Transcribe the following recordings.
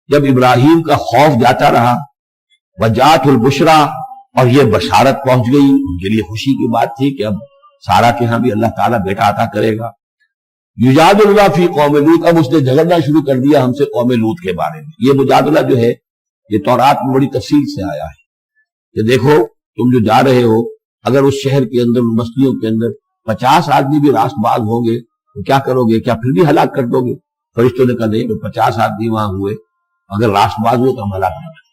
جب ابراہیم کا خوف جاتا رہا، وجات البشرا، اور یہ بشارت پہنچ گئی، ان کے لیے خوشی کی بات تھی کہ اب سارا کے ہاں بھی اللہ تعالیٰ بیٹا عطا کرے گا۔ یجادلنا فی قوم لوط، اب اس نے جھگڑنا شروع کر دیا ہم سے قوم لوط کے بارے میں۔ یہ مجادلہ جو ہے یہ تورات میں بڑی تفصیل سے آیا ہے کہ دیکھو تم جو جا رہے ہو، اگر اس شہر کے اندر بستیوں کے اندر 50 آدمی بھی راست باز ہوں گے تو کیا کرو گے؟ کیا پھر بھی ہلاک کر دو گے؟ فرشتوں نے کہا نہیں، 50 آدمی وہاں ہوئے، اگر راست باز ہوئے تو ہم ہلاک کر دیں۔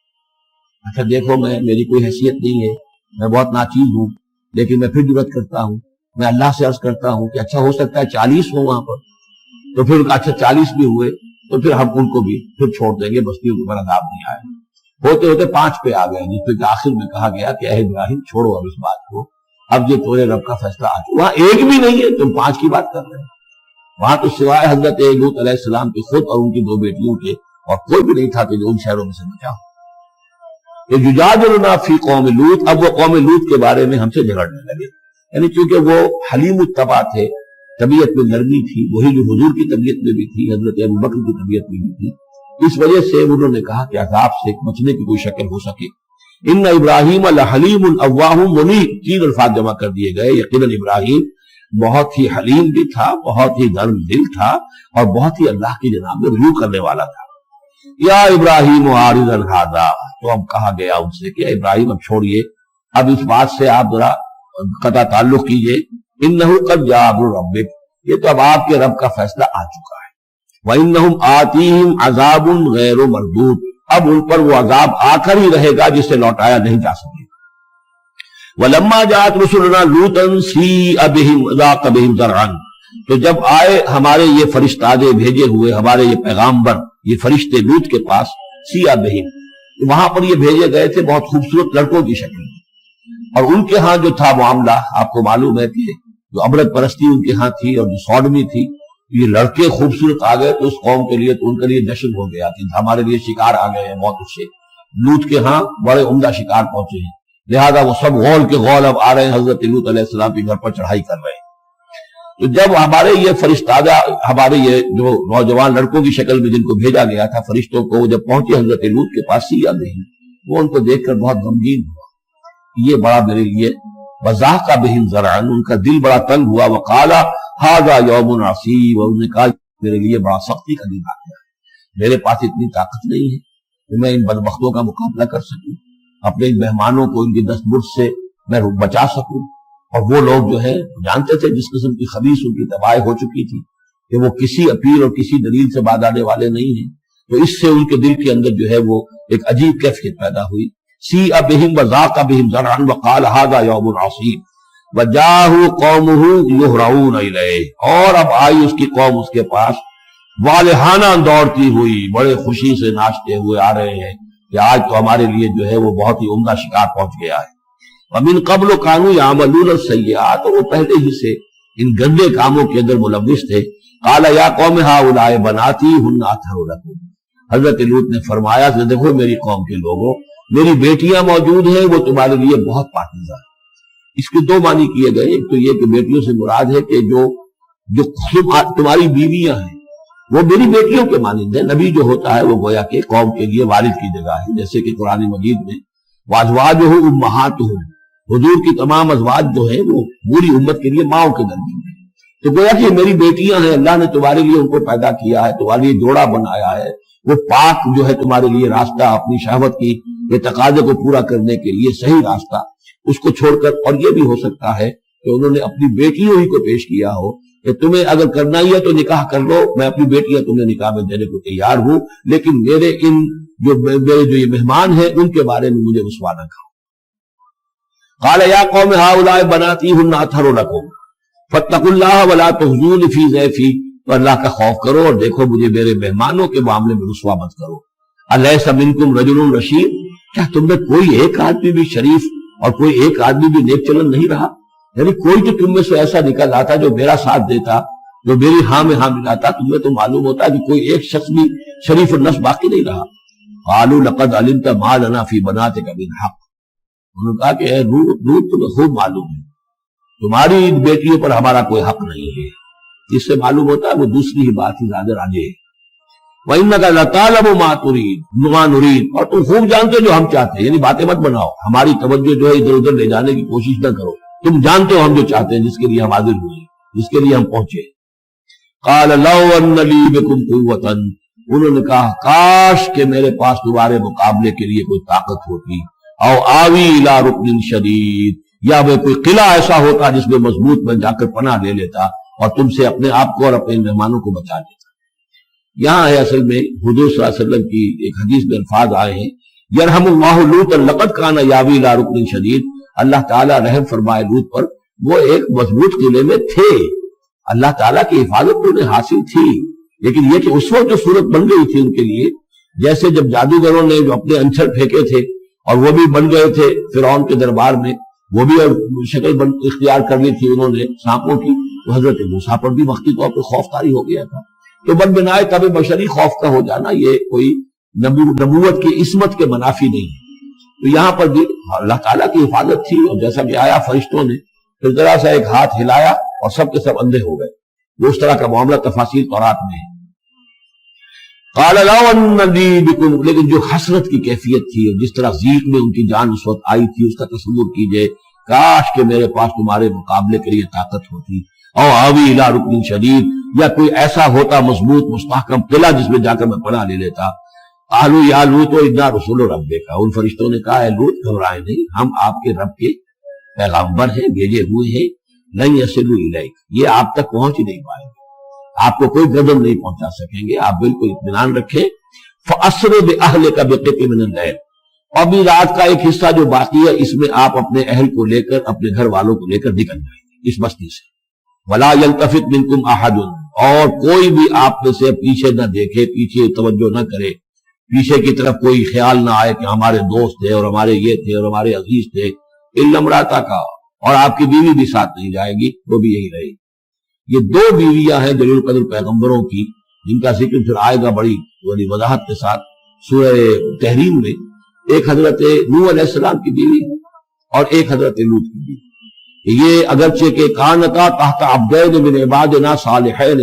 اچھا دیکھو، میری کوئی حیثیت نہیں ہے، میں بہت ناچیز ہوں، لیکن میں پھر جرأت کرتا ہوں، میں اللہ سے عرض کرتا ہوں کہ اچھا ہو سکتا ہے 40 ہوں وہاں پر، تو پھر اچھا 40 بھی ہوئے تو پھر ہم ان کو بھی پھر چھوڑ دیں گے، بستیوں کے اوپر عذاب نہیں آئے۔ ہوتے ہوتے 5 پہ آ گئے، جس پہ آخر میں کہا گیا کہ اے ابراہیم چھوڑو اب اس بات کو، اب یہ تمہارے رب کا فیصلہ آ چکا۔ وہاں ایک بھی نہیں ہے، تم 5 کی بات کر رہے ہیں۔ وہاں تو سوائے حضرت لوط علیہ السلام کے خود اور ان کی 2 بیٹیوں کے اور کوئی بھی نہیں تھا کہ جو ان شہروں میں سے بچا ہو۔ یجادلنا فی قوم لوط، اب وہ قوم لوط کے بارے میں ہم سے جھگڑنے لگے، یعنی چونکہ وہ حلیم الطبع تھے، طبیعت میں نرمی تھی، وہی جو حضور کی طبیعت میں بھی تھی، حضرت ابوبکر کی طبیعت میں بھی تھی، اس وجہ سے انہوں نے کہا کہ عذاب سے بچنے کی کوئی شکل ہو سکے۔ ان ابراہیم لحلیم اواہ منیب، 3 الفاظ جمع کر دیے گئے۔ یقیناً ابراہیم بہت ہی حلیم بھی تھا، بہت ہی نرم دل تھا، اور بہت ہی اللہ کی جناب میں رجوع کرنے والا تھا۔ یا ابراہیم عارض عن ھذا، تو اب کہا گیا ان سے کہ ابراہیم اب چھوڑیے، اب اس بات سے آپ ذرا قطع تعلق کیجئے۔ انہ قد جاء امر ربک، یہ تو اب آپ کے رب کا فیصلہ آ چکا ہے۔ وانہم آتیہم عذاب غیر مردود، اب ان پر وہ عذاب آ کر ہی رہے گا جسے لوٹایا نہیں جا سکے گا۔ ولما جاءت رسلنا لوطا سیء بہم وضاق بہم ذرعا، تو جب آئے ہمارے یہ فرشتادے بھیجے ہوئے، ہمارے یہ پیغامبر، یہ فرشتے لوط کے پاس، سیء بہم، وہاں پر یہ بھیجے گئے تھے بہت خوبصورت لڑکوں کی شکل میں، اور ان کے ہاں جو تھا معاملہ آپ کو معلوم ہے کہ جو عبرت پرستی ان کے ہاں تھی اور جو سوڈمی تھی، یہ لڑکے خوبصورت آ گئے تو اس قوم کے لیے، تو ان کے لیے جشن ہو گیا کہ ہمارے لیے شکار آ گئے ہیں بہت اچھے، لوط کے ہاں بڑے عمدہ شکار پہنچے ہیں، لہذا وہ سب غول کے غول اب آ رہے ہیں، حضرت لوط علیہ السلام کے گھر پر چڑھائی کر رہے ہیں۔ تو جب ہمارے یہ فرشتادہ، ہمارے یہ جو نوجوان لڑکوں کی شکل میں جن کو بھیجا گیا تھا فرشتوں کو، جب پہنچے حضرت لوط کے پاس، سیء بہم، وہ ان کو دیکھ کر بہت غمگین ہوا، یہ بڑا میرے لیے وضاق بہم ذرعا، ان کا دل بڑا تنگ ہوا۔ وقال ھذا یوم عصیب، اور انہوں نے کہا میرے لیے بڑا سختی کا دن آ گیا ہے، میرے پاس اتنی طاقت نہیں ہے کہ میں ان بدبختوں کا مقابلہ کر سکوں، اپنے ان مہمانوں کو ان کی دست برد سے میں بچا سکوں۔ اور وہ لوگ جو ہے جانتے تھے جس قسم کی خبیث ان کی تباہی ہو چکی تھی کہ وہ کسی اپیل اور کسی دلیل سے باز آنے والے نہیں ہیں، تو اس سے ان کے دل کے اندر جو ہے وہ ایک عجیب کیفیت پیدا ہوئی۔ سیء بہم وضاق بہم ذرعا وقال ھذا یوم عصیب وجاءہ قومہ یہرعون الیہ، اور اب آئی اس کی قوم اس کے پاس والہانہ دوڑتی ہوئی، بڑے خوشی سے ناچتے ہوئے آ رہے ہیں کہ آج تو ہمارے لیے جو ہے وہ بہت ہی عمدہ شکار پہنچ گیا ہے۔ ومن قبل كانوا يعملون السيئات، وہ پہلے ہی سے ان گندے کاموں کے اندر ملوث تھے۔ قال یا قوم هؤلاء بناتی هن اطهر لكم، حضرت لوط نے فرمایا کہ دیکھو میری قوم کے لوگوں، میری بیٹیاں موجود ہیں، وہ تمہارے لیے بہت پاکیزہ ہیں۔ اس کے 2 معنی کیے گئے، ایک تو یہ کہ بیٹیوں سے مراد ہے کہ جو تمہاری بیویاں ہیں وہ میری بیٹیوں کے مانند ہیں۔ نبی جو ہوتا ہے وہ گویا کہ قوم کے لیے والد کی جگہ ہے، جیسے کہ قرآن مجید میں وازواجہ امہاتہم، حضور کی تمام ازواج جو ہیں وہ پوری امت کے لیے ماؤں کے درمیان ہیں، تو گویا کہ میری بیٹیاں ہیں، اللہ نے تمہارے لیے ان کو پیدا کیا ہے، تمہارے لیے جوڑا بنایا ہے، وہ پاک جو ہے تمہارے لیے راستہ، اپنی شہوت کی یہ تقاضے کو پورا کرنے کے لیے صحیح راستہ اس کو چھوڑ کر، اور یہ بھی ہو سکتا ہے کہ انہوں نے اپنی بیٹیوں ہی کو پیش کیا ہو کہ تمہیں اگر کرنا ہی ہے تو نکاح کر لو، میں اپنی بیٹیاں تمہیں نکاح میں دینے کو تیار ہوں، لیکن میرے جو یہ مہمان ہیں ان کے بارے میں مجھے رسوا نہ کرو۔ قال یا قوم هؤلاء بناتی هن اطهر لكم فاتقوا الله ولا تخزون في ضيفي، تو اللہ کا خوف کرو اور دیکھو مجھے میرے مہمانوں کے معاملے میں رسوا مت کرو۔ الیس منکم رجل رشید، کیا تم میں کوئی ایک آدمی بھی شریف اور کوئی ایک آدمی بھی نیک چلن نہیں رہا؟ یعنی کوئی تو تم میں سے ایسا نکل آتا جو میرا ساتھ دیتا، جو میری ہاں میں ہاں ملاتا، تمہیں تو معلوم ہوتا کہ کوئی ایک شخص بھی شریف النفس باقی نہیں رہا۔ قالوا لقد علمت ما لنا في بناتك من حق، انہوں نے کہا کہ اے لوط تمہیں خوب معلوم ہے تمہاری ان بیٹیوں پر ہمارا کوئی حق نہیں ہے۔ اس سے معلوم ہوتا ہے وہ دوسری ہی بات ہی زیادہ راجے ہے۔ وَإِنَّكَ لَتَعْلَمُ مَا نُرِيدُ، اور تم خوب جانتے جو ہم چاہتے ہیں، یعنی باتیں مت بناؤ، ہماری توجہ جو ہے ادھر ادھر لے جانے کی کوشش نہ کرو، تم جانتے ہو ہم جو چاہتے ہیں، جس کے لیے ہم حاضر ہوئے، جس کے لیے ہم پہنچے۔ قَالَ لَوْ أَنَّ لِي بِكُمْ قُوَّةً، انہوں نے کہا کاش کہ میرے پاس تمہارے مقابلے کے لیے کوئی طاقت ہوتی، او آوی الی رکن شدید، یا وہ کوئی قلعہ ایسا ہوتا جس میں مضبوط میں جا کر پناہ لے لیتا اور تم سے اپنے آپ کو اور اپنے مہمانوں کو بچا لیتا۔ یہاں ہے اصل میں حضور صلی اللہ علیہ وسلم کی ایک حدیث میں الفاظ آئے ہیں، یرحم اللہ لوطا لقد کان یاوی الی رکن شدید، اللہ تعالیٰ رحم فرمائے لوط پر، وہ ایک مضبوط قلعے میں تھے، اللہ تعالیٰ کی حفاظت انہیں حاصل تھی، لیکن یہ کہ اس وقت جو صورت بن گئی تھی ان کے لیے، جیسے جب جادوگروں نے جو اپنے انچھر پھینکے تھے اور وہ بھی بن گئے تھے فرعون کے دربار میں، وہ بھی شکل اختیار کر لی تھی انہوں نے سانپوں کی، تو حضرت موسیٰ پر بھی وقتی طور پر خوف طاری ہو گیا تھا۔ تو بن بنائے طبع بشری خوف کا ہو جانا یہ کوئی نبوت کی عصمت کے منافی نہیں ہے۔ تو یہاں پر بھی اللہ تعالیٰ کی حفاظت تھی، اور جیسا کہ آیا فرشتوں نے پھر ذرا سا ایک ہاتھ ہلایا اور سب کے سب اندھے ہو گئے، وہ اس طرح کا معاملہ تفاصیل تورات میں ہے۔ قال لو ان لی بکم، لیکن جو حسرت کی کیفیت تھی اور جس طرح ضیق میں ان کی جان اس وقت آئی تھی، اس کا تصور کیجئے، کاش کہ میرے پاس تمہارے مقابلے کے لیے طاقت ہوتی، او آوی الی رکن شدید، یا کوئی ایسا ہوتا مضبوط مستحکم قلعہ جس میں جا کر میں پناہ لے لیتا۔ قالوا یا لوط انا رسول ربک، ان فرشتوں نے کہا اے لوط گھبرائے نہیں، ہم آپ کے رب کے پیغامبر ہیں، بھیجے ہوئے ہیں، لن یصلوا الیک، یہ آپ تک پہنچ ہی نہیں پائیں گے، آپ کو کوئی گدن نہیں پہنچا سکیں گے، آپ بالکل اطمینان رکھیں۔ فَأَسْرِ بِأَهْلِكَ بِقِطْعٍ مِنَ اللَّيْلِ، اور بھی رات کا ایک حصہ جو باقی ہے اس میں آپ اپنے اہل کو لے کر، اپنے گھر والوں کو لے کر نکل جائیں گے اس بستی سے۔ وَلَا يَلْتَفِتْ مِنْكُمْ أَحَدٌ، اور کوئی بھی آپ میں سے پیچھے نہ دیکھے، پیچھے توجہ نہ کرے، پیچھے کی طرف کوئی خیال نہ آئے کہ ہمارے دوست تھے اور ہمارے یہ تھے اور ہمارے عزیز تھے، إِلَّا امْرَأَتَكَ، اور آپ کی بیوی بھی ساتھ نہیں جائے گی، وہ بھی یہی رہے گی۔ یہ دو بیویاں ہیں جلیل القدر پیغمبروں کی، جن کا ذکر پھر آئے گا بڑی وضاحت کے ساتھ سورہ تحریم میں، ایک حضرت نوح علیہ السلام کی بیوی اور ایک حضرت لوط کی بیوی۔ یہ اگرچہ کہ کانتا تحت عبدین من عبادنا صالحین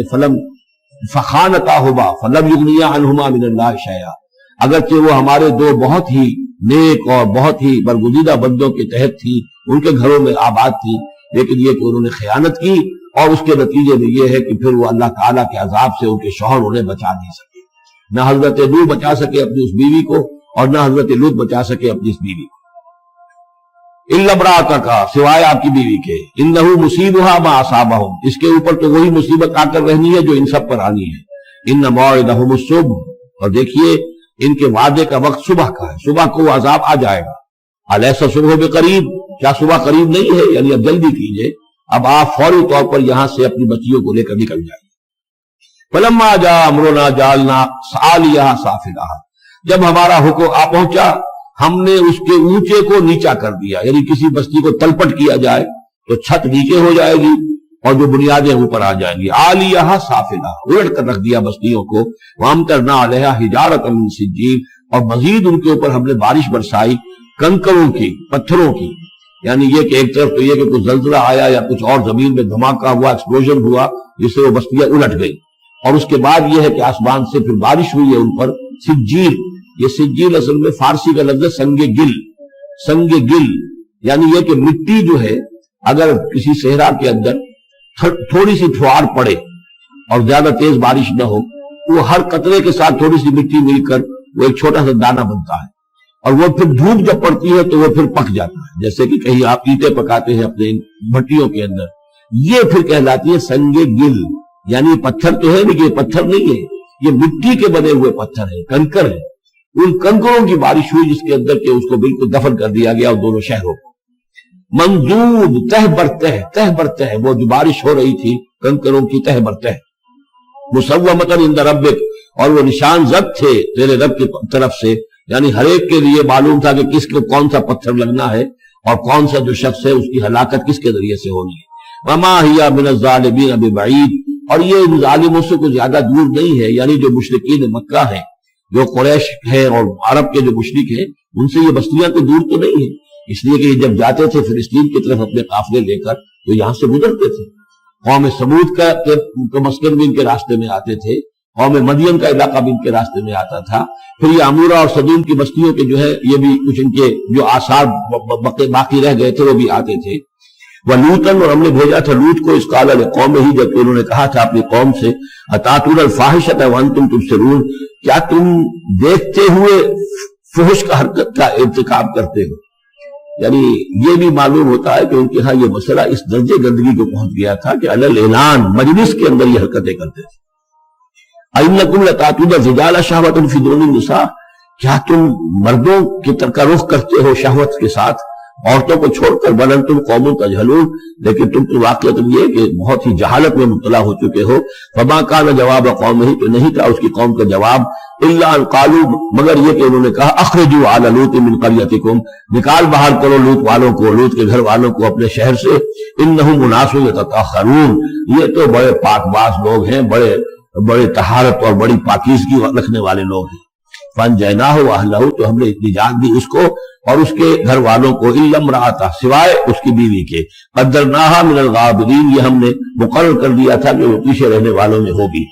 فخانتاہما فلم یغنیا عنہما من اللہ شیئا، اگرچہ وہ ہمارے دو بہت ہی نیک اور بہت ہی برگزیدہ بندوں کے تحت تھی، ان کے گھروں میں آباد تھی، لیکن یہ کہ انہوں نے خیانت کی، اور اس کے نتیجے میں یہ ہے کہ پھر وہ اللہ تعالیٰ کے عذاب سے ان کے شوہر انہیں بچا نہیں سکے، نہ حضرت نوح بچا سکے اپنی اس بیوی کو اور نہ حضرت لوط بچا سکے اپنی اس بیوی کو۔ الا امرأتک، سوائے آپ کی بیوی کے، انہ مصیبها ما اصابہم، اس کے اوپر تو وہی مصیبت آ کر رہنی ہے جو ان سب پر آنی ہے۔ ان موعدہم الصبح، اور دیکھیے ان کے وعدے کا وقت صبح کا ہے، صبح کو وہ عذاب آ جائے گا۔ الیس الصبح بقریب، کیا صبح قریب نہیں ہے؟ یعنی اب جلدی کیجئے، اب آپ فوری طور پر یہاں سے اپنی بچیوں کو لے کر نکل جائیں۔ فلما جاء امرنا جعلنا عالیہا سافلہا، جب ہمارا حکم آ پہنچا ہم نے اس کے اونچے کو نیچا کر دیا، یعنی کسی بستی کو تلپٹ کیا جائے تو چھت نیچے ہو جائے گی اور جو بنیادیں اوپر آ جائیں گی، عالیہا سافلہا، الٹ کر رکھ دیا بستیوں کو، وامطرنا علیہا حجارۃ من سجیل، اور مزید ان کے اوپر ہم نے بارش برسائی کنکروں کی، پتھروں کی، یعنی یہ کہ ایک طرف تو یہ کہ کچھ زلزلہ آیا یا کچھ اور زمین میں دھماکہ ہوا، ایکسپلوژن ہوا جس سے وہ بستیاں الٹ گئی، اور اس کے بعد یہ ہے کہ آسمان سے پھر بارش ہوئی ہے ان پر سجیل۔ یہ سجیل اصل میں فارسی کا لفظ ہے سنگ گل، سنگ گل یعنی یہ کہ مٹی جو ہے اگر کسی صحرا کے اندر تھوڑی سی پھوار پڑے اور زیادہ تیز بارش نہ ہو، وہ ہر قطرے کے ساتھ تھوڑی سی مٹی مل کر وہ ایک چھوٹا سا دانہ بنتا ہے، اور وہ پھر دھوپ جب پڑتی ہے تو وہ پھر پک جاتا ہے، جیسے کہ کہیں آپ اینٹیں پکاتے ہیں اپنے بھٹیوں کے اندر، یہ پھر کہلاتی ہے سنگ گل، یعنی پتھر تو ہے لیکن یہ پتھر نہیں ہے، یہ مٹی کے بنے ہوئے پتھر ہے، کنکر ہے، ان کنکروں کی بارش ہوئی جس کے اندر کہ اس کو بالکل دفن کر دیا گیا اور دونوں شہروں کو۔ منضود، تہ برتہ وہ جو بارش ہو رہی تھی کنکروں کی تہ برتہ، مسومۃ عند ربک، اور وہ نشان ضبط تھے تیرے رب کی طرف سے، یعنی ہر ایک کے لیے معلوم تھا کہ کس کو کون سا پتھر لگنا ہے اور کون سا جو شخص ہے اس کی ہلاکت کس کے ذریعے سے ہونی ہے۔ وما ہی من الظالمین ببعید، اور یہ ان ظالموں سے کوئی زیادہ دور نہیں ہے، یعنی جو مشرکین مکہ ہیں، جو قریش ہے اور عرب کے جو مشرک ہیں، ان سے یہ بستیاں تو دور تو نہیں ہیں، اس لیے کہ یہ جب جاتے تھے فلسطین کی طرف اپنے قافلے لے کر تو یہاں سے گزرتے تھے، قوم سمود کا مسکن بھی ان کے راستے میں آتے تھے، قوم مدین کا علاقہ بھی ان کے راستے میں آتا تھا. پھر یہ عمورہ اور صدوم کی بستیوں کے جو ہے یہ بھی کچھ ان کے جو آثار باقی رہ گئے تھے وہ بھی آتے تھے. وَلُوطًا، اور ہم نے بھیجا تھا لوط کو، اذ قال لقومہ، جب کہ انہوں نے کہا تھا اپنی قوم سے، اتاتون الفاحشۃ وانتم تبصرون، کیا تم دیکھتے ہوئے فحش کا حرکت کا ارتکاب کرتے ہو. یعنی یہ بھی معلوم ہوتا ہے کہ ان کے ہاں یہ مسئلہ اس درجے گندگی کو پہنچ گیا تھا کہ علی الاعلان مجلس کے اندر یہ حرکتیں کرتے تھے. اَإِنَّكُمْ لَتَأْتُونَ الرِّجَالَ شَهْوَةً فِي دُونِ النِّسَاءِ، کیا تم مردوں کی طرف رخ کرتے ہو شہوت کے ساتھ عورتوں کو چھوڑ کر. بل انتم قوم تجہلون، لیکن تم تو واقعہ تم یہ کہ بہت ہی جہالت میں مبتلا ہو چکے ہو. فما کان جواب قومہ، تو نہیں تھا اس کی قوم کا جواب، الا ان قالوا، مگر یہ کہ انہوں نے کہا، اخرجوا آل لوط من قریتکم، نکال باہر کرو لوط والوں کو، لوط کے گھر والوں کو اپنے شہر سے. انہم اناس یتطہرون، یہ تو بڑے پاک باز لوگ ہیں، بڑے طہارت اور بڑی پاکیزگی رکھنے والے لوگ ہیں. فانجیناہ واہلہ، تو ہم نے نجات دی اس کو اور اس کے گھر والوں کو، الا امرأتہ، سوائے اس کی بیوی کے، قدرناہا من الغابرین، یہ ہم نے مقرر کر دیا تھا کہ وہ پیچھے رہنے والوں میں ہوگی.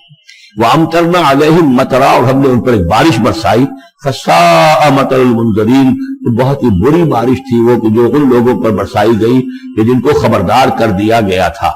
وامطرنا علیہم مطرا، اور ہم نے ان پر ایک بارش برسائی. فساء مطر المنذرین، تو بہت ہی بری بارش تھی وہ کہ جو ان لوگوں پر برسائی گئی کہ جن کو خبردار کر دیا گیا تھا.